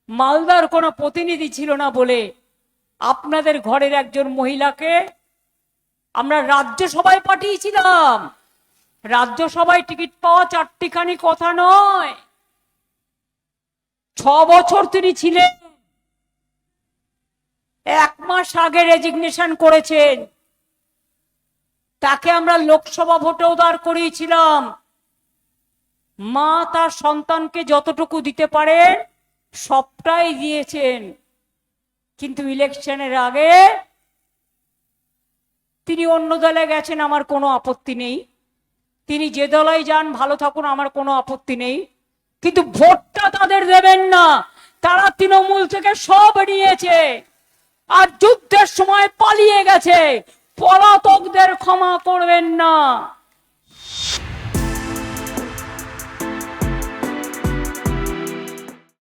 মালদার কোনো প্রতিনিধি ছিল না বলে আপনাদের ঘরের একজন মহিলাকে আমরা রাজ্যসভায় পাঠিয়েছিলাম। রাজ্যসভায় টিকিট পাওয়া চারটিখানি কথা নয়, 6 বছর তিনি ছিলেন। 1 মাস আগে রেজিগনেশন করেছেন। তাকে আমরা লোকসভা ভোটেও দাঁড় করিয়েছিলাম। মা তার সন্তানকে যতটুকু দিতে পারে সবটাই দিয়েছেন, কিন্তু ইলেকশনের আগে তিনি অন্য দলে গেছেন, আমার কোনো আপত্তি নেই। তিনি যে দলেই যান ভালো থাকুন, আমার কোনো আপত্তি নেই, কিন্তু ভোটটা তাদের দেবেন না। তারা তৃণমূল থেকে সব নিয়েছে আর যুদ্ধের সময় পালিয়ে গেছে। পলাতকদের ক্ষমা করবেন না।